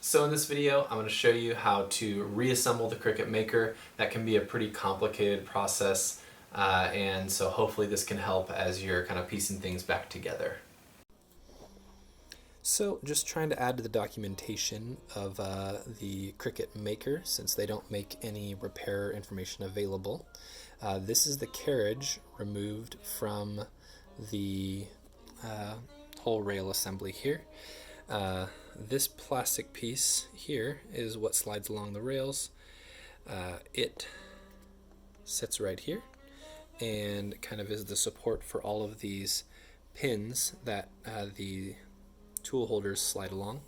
So in this video, I'm going to show you how to reassemble the Cricut Maker. That can be a pretty complicated process, and so hopefully this can help as you're kind of piecing things back together. So just trying to add to the documentation of the Cricut Maker, since they don't make any repair information available. This is the carriage removed from the whole rail assembly here. This plastic piece here is what slides along the rails. It sits right here and kind of is the support for all of these pins that the tool holders slide along.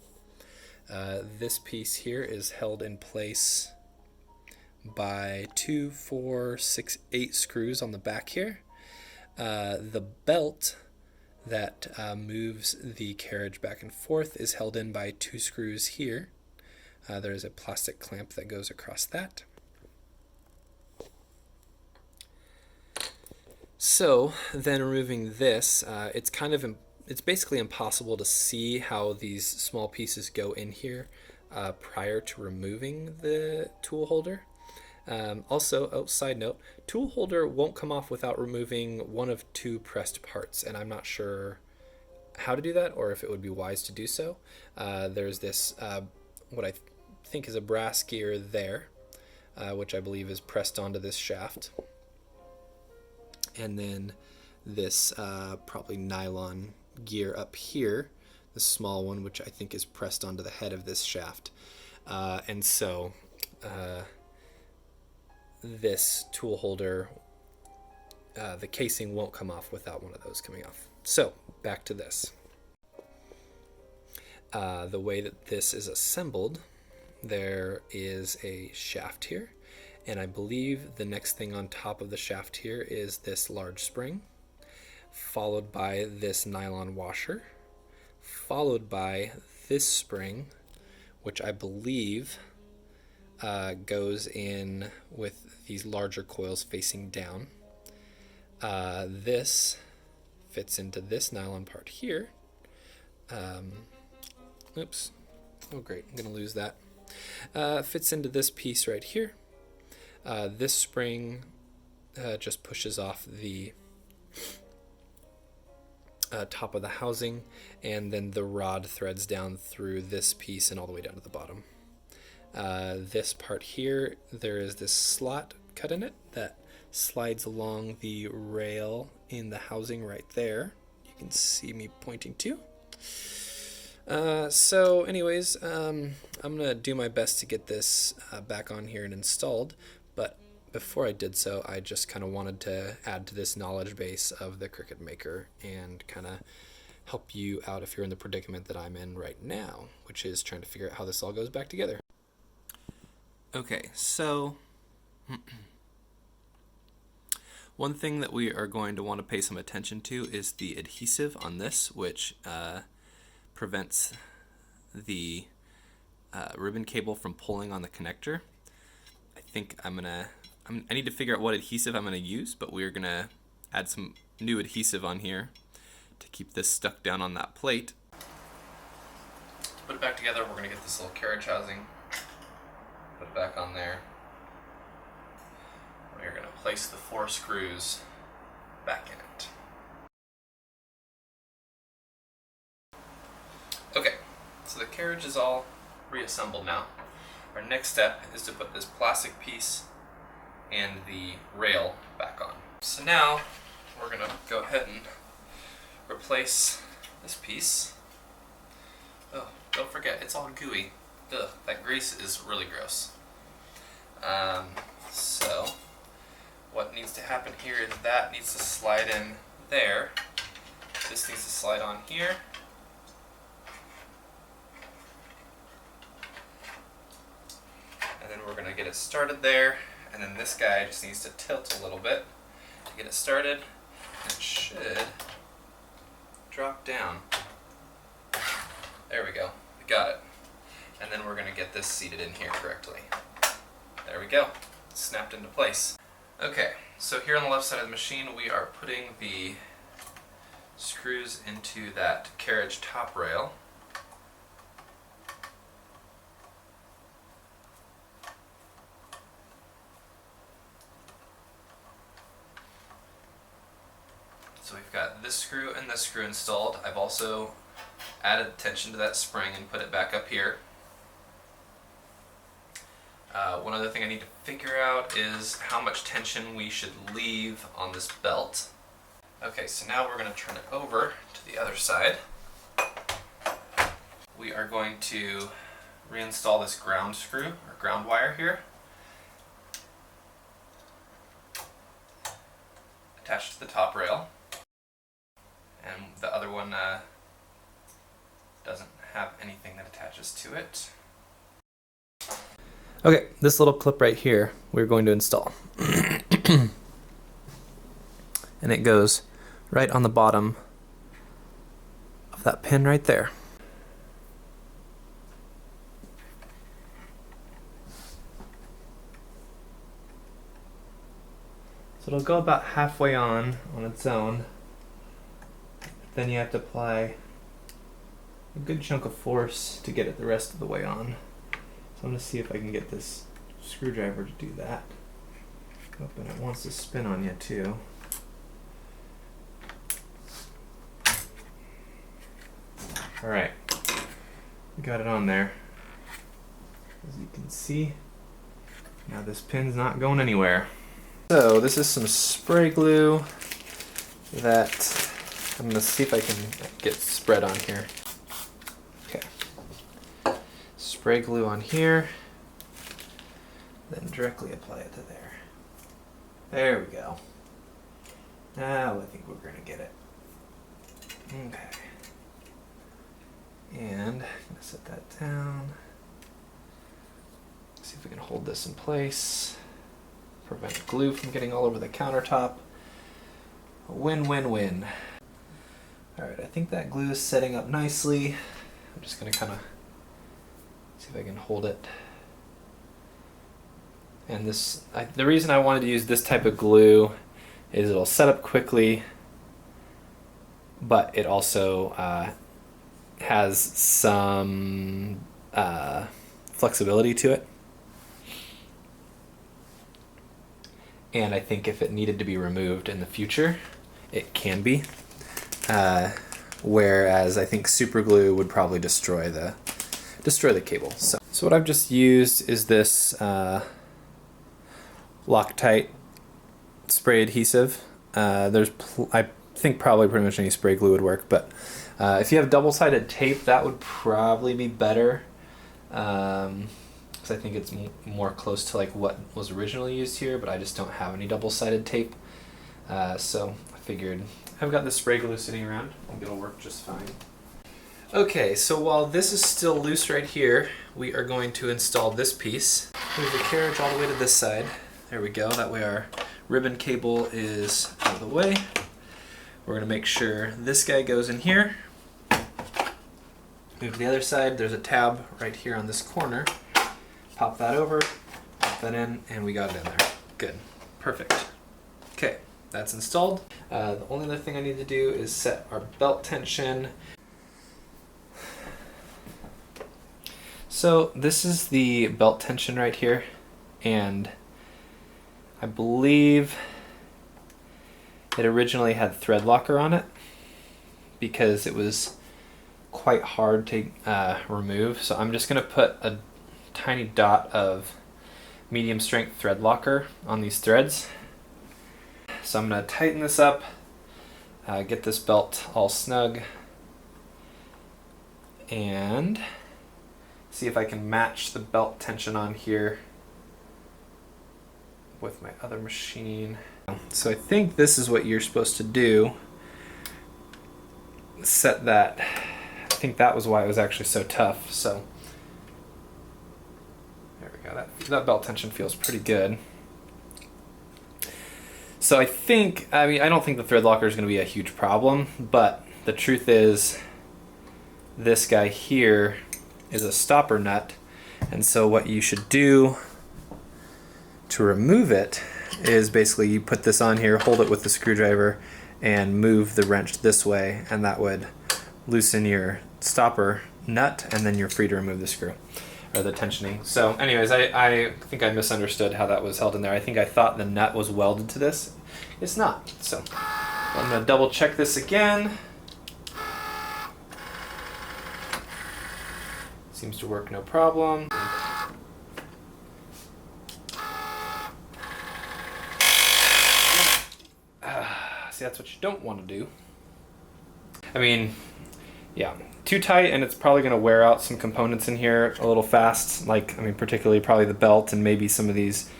This piece here is held in place by 2, 4, 6, 8 screws on the back here. The belt that moves the carriage back and forth is held in by 2 screws here. There is a plastic clamp that goes across that. So then removing this, it's basically impossible to see how these small pieces go in here prior to removing the tool holder. Also, side note, tool holder won't come off without removing one of 2 pressed parts, and I'm not sure how to do that or if it would be wise to do so. There's this, what I think is a brass gear there, which I believe is pressed onto this shaft. And then this probably nylon gear up here, the small one, which I think is pressed onto the head of this shaft. And so this tool holder, the casing won't come off without one of those coming off. So back to this. The way that this is assembled, there is a shaft here, and I believe the next thing on top of the shaft here is this large spring, followed by this nylon washer, followed by this spring, which I believe goes in with these larger coils facing down. This fits into this nylon part here. Oops. Oh great, I'm gonna lose that. Fits into this piece right here. This spring just pushes off the top of the housing, and then the rod threads down through this piece and all the way down to the bottom. This part here, there is this slot cut in it that slides along the rail in the housing right there. You can see me pointing to. So anyways, I'm gonna do my best to get this back on here and installed, but before I did so, I just kind of wanted to add to this knowledge base of the Cricut Maker and kind of help you out if you're in the predicament that I'm in right now, which is trying to figure out how this all goes back together. Okay, so one thing that we are going to want to pay some attention to is the adhesive on this, which prevents the ribbon cable from pulling on the connector. I think I need to figure out what adhesive I'm going to use, but we're going to add some new adhesive on here to keep this stuck down on that plate. To put it back together, we're going to get this little carriage housing, put it back on there. We're going to place the 4 screws back in it. Okay, so the carriage is all reassembled now. Our next step is to put this plastic piece and the rail back on. So now we're going to go ahead and replace this piece. Oh, don't forget, it's all gooey. Ugh, that grease is really gross. So what needs to happen here is that needs to slide in there. This needs to slide on here. And then we're going to get it started there. And then this guy just needs to tilt a little bit to get it started. And it should drop down. There we go. We got it. And then we're going to get this seated in here correctly. There we go. It's snapped into place. Okay, so here on the left side of the machine we are putting the screws into that carriage top rail. So we've got this screw and this screw installed. I've also added tension to that spring and put it back up here. One other thing I need to figure out is how much tension we should leave on this belt. Okay, so now we're going to turn it over to the other side. We are going to reinstall this ground screw, or ground wire here. Attached to the top rail. And the other one doesn't have anything that attaches to it. Okay, this little clip right here we're going to install. And it goes right on the bottom of that pin right there. So it'll go about halfway on its own. Then you have to apply a good chunk of force to get it the rest of the way on. So I'm going to see if I can get this screwdriver to do that. Oh, and it wants to spin on you too. Alright, got it on there. As you can see, now this pin's not going anywhere. So this is some spray glue that I'm going to see if I can get spread on here. Okay. Spray glue on here, then directly apply it to there. There we go. Now I think we're going to get it. Okay. And I'm going to set that down. See if we can hold this in place. Prevent glue from getting all over the countertop. A win-win-win. Alright, I think that glue is setting up nicely. I'm just going to kind of see if I can hold it. And this, the reason I wanted to use this type of glue is it'll set up quickly, but it also has some flexibility to it. And I think if it needed to be removed in the future, it can be. Whereas I think super glue would probably destroy the cable. So what I've just used is this Loctite spray adhesive. I think probably pretty much any spray glue would work, but if you have double-sided tape, that would probably be better. I think it's more close to like what was originally used here, but I just don't have any double-sided tape. So I figured I've got the spray glue sitting around. I think it'll work just fine. Okay, so while this is still loose right here, we are going to install this piece. Move the carriage all the way to this side. There we go. That way our ribbon cable is out of the way. We're going to make sure this guy goes in here. Move to the other side. There's a tab right here on this corner. Pop that over, pop that in, and we got it in there. Good. Perfect. Okay, that's installed. The only other thing I need to do is set our belt tension. So this is the belt tension right here, and I believe it originally had thread locker on it because it was quite hard to remove. So I'm just going to put a tiny dot of medium strength thread locker on these threads. So I'm going to tighten this up, get this belt all snug, and see if I can match the belt tension on here with my other machine. So I think this is what you're supposed to do. Set that. I think that was why it was actually so tough. So there we go. That belt tension feels pretty good. So I don't think the thread locker is going to be a huge problem, but the truth is this guy here is a stopper nut, and so what you should do to remove it is basically you put this on here, hold it with the screwdriver, and move the wrench this way, and that would loosen your stopper nut, and then you're free to remove the screw or the tensioning. So anyways, I think I misunderstood how that was held in there. I think I thought the nut was welded to this. It's not. So I'm going to double check this again. Seems to work no problem. See, that's what you don't want to do. I mean, yeah, too tight and it's probably going to wear out some components in here a little fast, like, I mean, particularly probably the belt and maybe some of these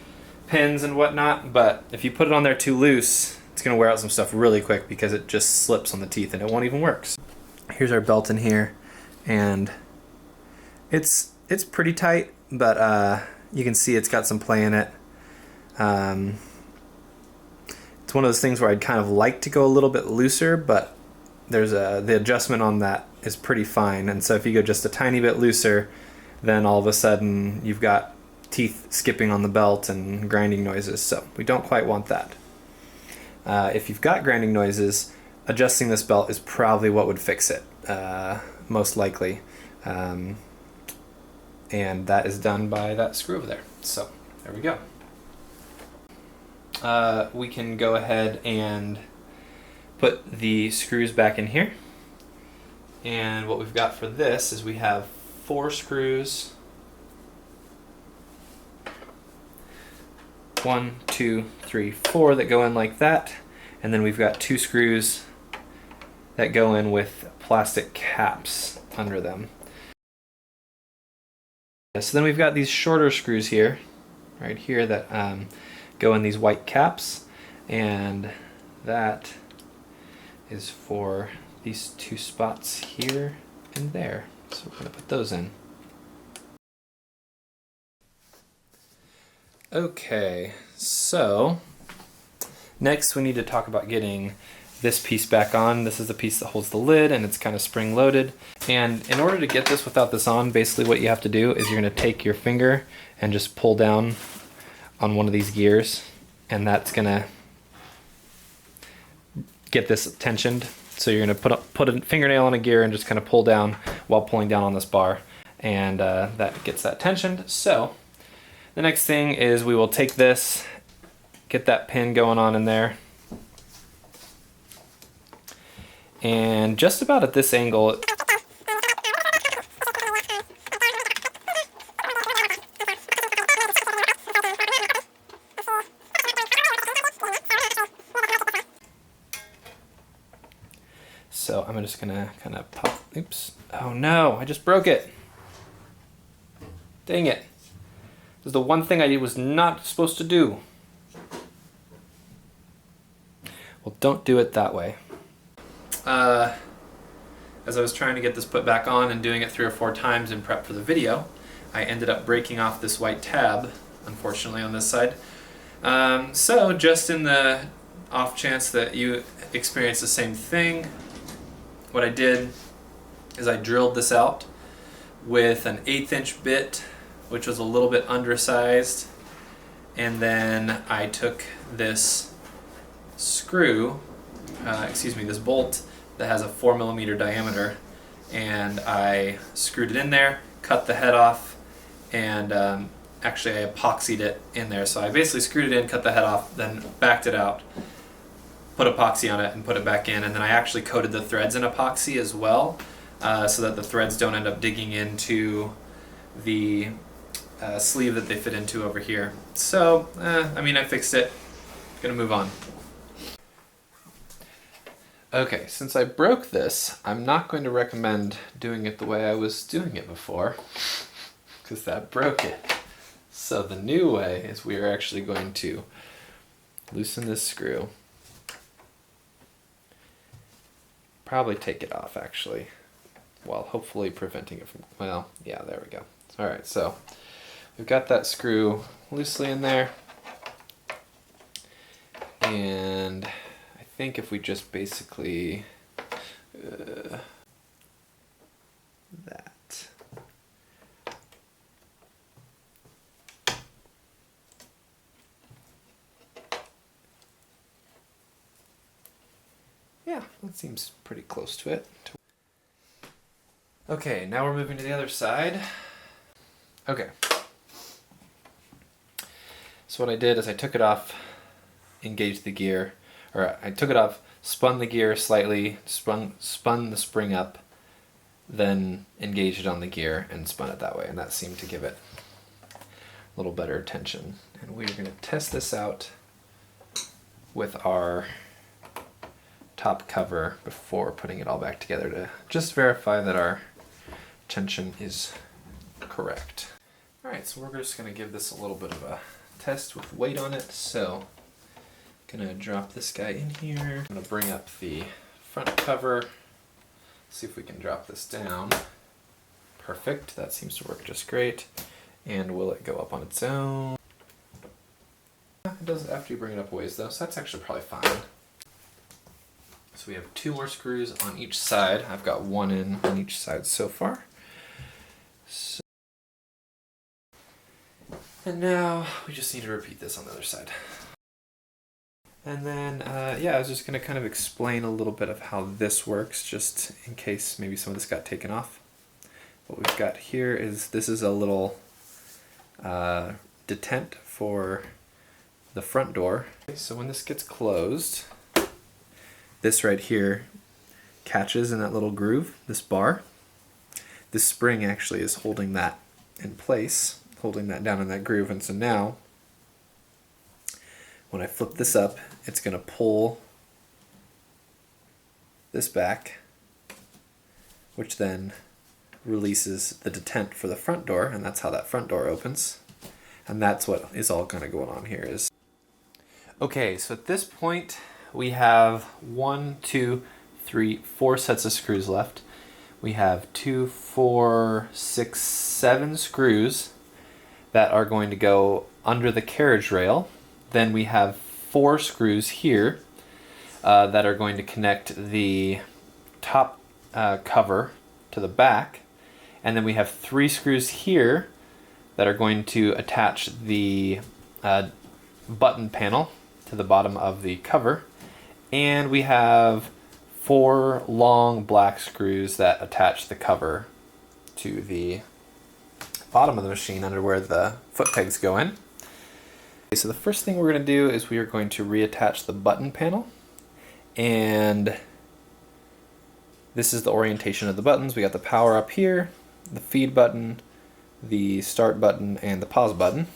pins and whatnot, but if you put it on there too loose, it's going to wear out some stuff really quick because it just slips on the teeth and it won't even work. Here's our belt in here, and it's pretty tight, but you can see it's got some play in it. It's one of those things where I'd kind of like to go a little bit looser, but there's the adjustment on that is pretty fine, and so if you go just a tiny bit looser, then all of a sudden you've got teeth skipping on the belt and grinding noises, so we don't quite want that. If you've got grinding noises, adjusting this belt is probably what would fix it, most likely. And that is done by that screw over there. So there we go. We can go ahead and put the screws back in here. And what we've got for this is we have 4 screws. 1, 2, 3, 4 that go in like that. And then we've got 2 screws that go in with plastic caps under them. So then we've got these shorter screws here, right here, that go in these white caps, and that is for these 2 spots here and there. So we're going to put those in. Okay, so next we need to talk about getting this piece back on. This is the piece that holds the lid, and it's kind of spring loaded. And in order to get this without this on, basically what you have to do is you're going to take your finger and just pull down on one of these gears, and that's going to get this tensioned. So you're going to put a fingernail on a gear and just kind of pull down while pulling down on this bar, and that gets that tensioned. So the next thing is we will take this, get that pin going on in there, and just about at this angle, so I'm just gonna kind of pop, oops, oh no, I just broke it. Dang it. This is the one thing I was not supposed to do. Well, don't do it that way. As I was trying to get this put back on and doing it 3 or 4 times in prep for the video, I ended up breaking off this white tab, unfortunately, on this side. So just in the off chance that you experience the same thing, what I did is I drilled this out with an 1/8 inch bit, which was a little bit undersized, and then I took this screw, this bolt that has a 4mm diameter, and I screwed it in there, cut the head off, and actually I epoxied it in there. So I basically screwed it in, cut the head off, then backed it out, put epoxy on it, and put it back in, and then I actually coated the threads in epoxy as well, so that the threads don't end up digging into the sleeve that they fit into over here. So, I mean, I fixed it. Gonna move on. Okay, since I broke this, I'm not going to recommend doing it the way I was doing it before, because that broke it. So the new way is we are actually going to loosen this screw. Probably take it off, actually, while hopefully preventing it from, well, yeah, there we go. All right, so we've got that screw loosely in there, and I think if we just basically that. Yeah, that seems pretty close to it. Okay, now we're moving to the other side. Okay. So what I did is I took it off, engaged the gear, or I took it off, spun the gear slightly, spun the spring up, then engaged it on the gear and spun it that way, and that seemed to give it a little better tension. And we're going to test this out with our top cover before putting it all back together to just verify that our tension is correct. Alright, so we're just going to give this a little bit of a test with weight on it. So I'm going to drop this guy in here. I'm going to bring up the front cover, see if we can drop this down. Perfect, that seems to work just great. And will it go up on its own? It does after you bring it up a ways though, so that's actually probably fine. So we have 2 more screws on each side. I've got 1 in on each side so far. So, and now we just need to repeat this on the other side. And then, yeah, I was just going to kind of explain a little bit of how this works, just in case maybe some of this got taken off. What we've got here is, this is a little detent for the front door. Okay, so when this gets closed, this right here catches in that little groove, this bar. This spring actually is holding that in place, holding that down in that groove. And so now, when I flip this up, it's going to pull this back, which then releases the detent for the front door, and that's how that front door opens. And that's what is all kind of going on here is. Okay, so at this point, we have 1, 2, 3, 4 sets of screws left. We have 2, 4, 6, 7 screws that are going to go under the carriage rail. Then we have 4 screws here that are going to connect the top cover to the back. And then we have 3 screws here that are going to attach the button panel to the bottom of the cover. And we have 4 long black screws that attach the cover to the bottom of the machine under where the foot pegs go in. Okay, so the first thing we're going to do is we are going to reattach the button panel. And this is the orientation of the buttons. We got the power up here, the feed button, the start button, and the pause button.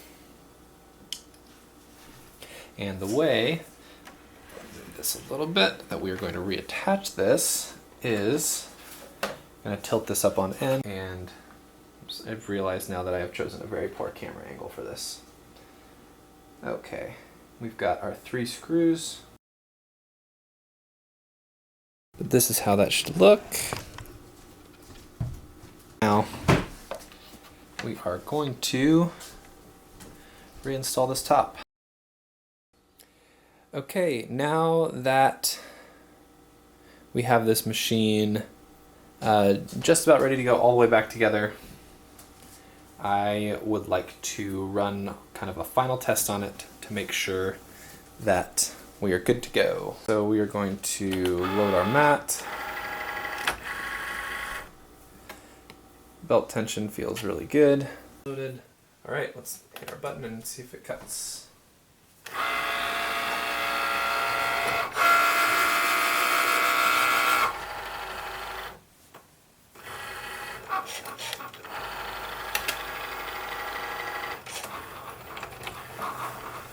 And the way, move this a little bit, that we are going to reattach this is, I'm going to tilt this up on end, and I've realized now that I have chosen a very poor camera angle for this. Okay, we've got our 3 screws. But this is how that should look. Now, we are going to reinstall this top. Okay, now that we have this machine just about ready to go all the way back together, I would like to run kind of a final test on it to make sure that we are good to go. So we are going to load our mat. Belt tension feels really good. Loaded. All right, let's hit our button and see if it cuts.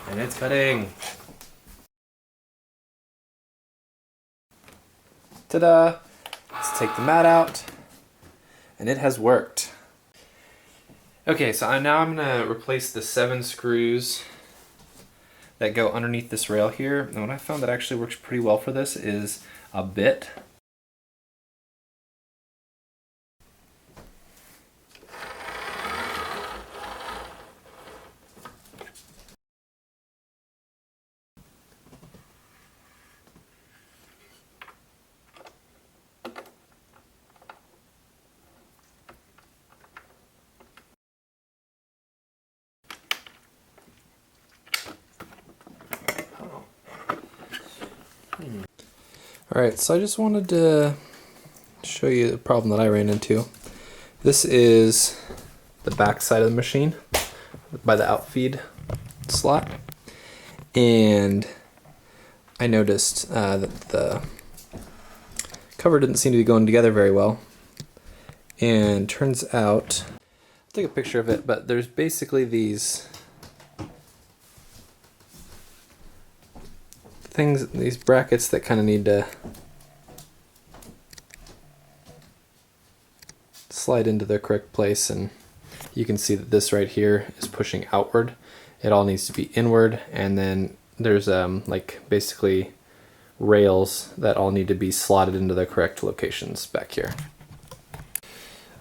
And it's cutting. Ta-da! Let's take the mat out, and it has worked. Okay, so now I'm going to replace the 7 screws that go underneath this rail here. And what I found that actually works pretty well for this is a bit. Alright, so I just wanted to show you the problem that I ran into. This is the back side of the machine by the outfeed slot. And I noticed that the cover didn't seem to be going together very well. And turns out, I'll take a picture of it, but there's basically these things, these brackets that kind of need to slide into the correct place, and you can see that this right here is pushing outward. It all needs to be inward, and then there's like basically rails that all need to be slotted into the correct locations back here.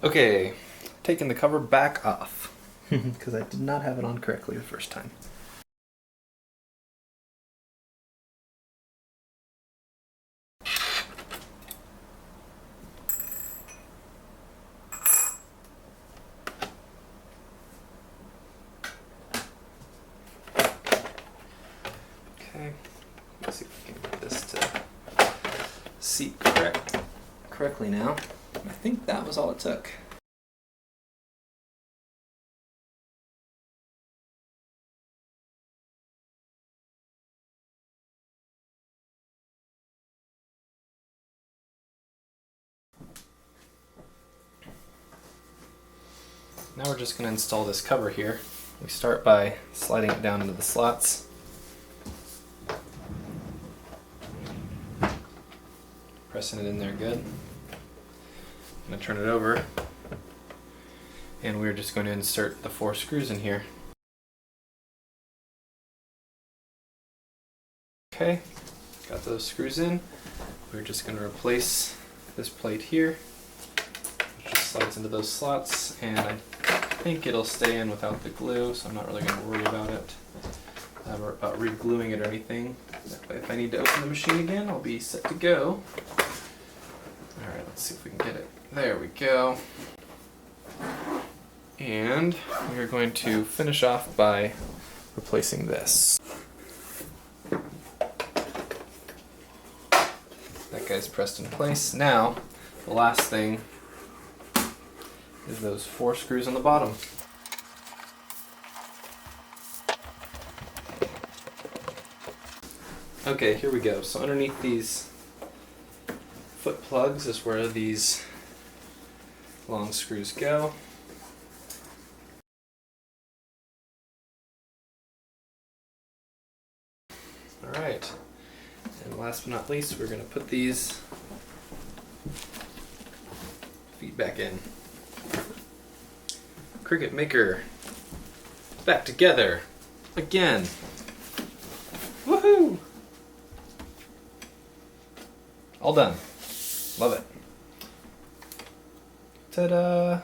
Okay, taking the cover back off because I did not have it on correctly the first time. Okay, let's see if we can get this to seat correctly now. I think that was all it took. Now we're just going to install this cover here. We start by sliding it down into the slots. Pressing it in there good. I'm going to turn it over. And we're just going to insert the 4 screws in here. Okay, got those screws in. We're just going to replace this plate here, which just slides into those slots, and I think it'll stay in without the glue, so I'm not really going to worry about it, or about re-gluing it or anything. If I need to open the machine again, I'll be set to go. Alright, let's see if we can get it. There we go. And we're going to finish off by replacing this. That guy's pressed in place. Now, the last thing is those 4 screws on the bottom. Okay, here we go. So underneath these foot plugs is where these long screws go. Alright, and last but not least, we're going to put these feet back in. Cricut Maker back together again. Woohoo! All done. Love it. Ta-da!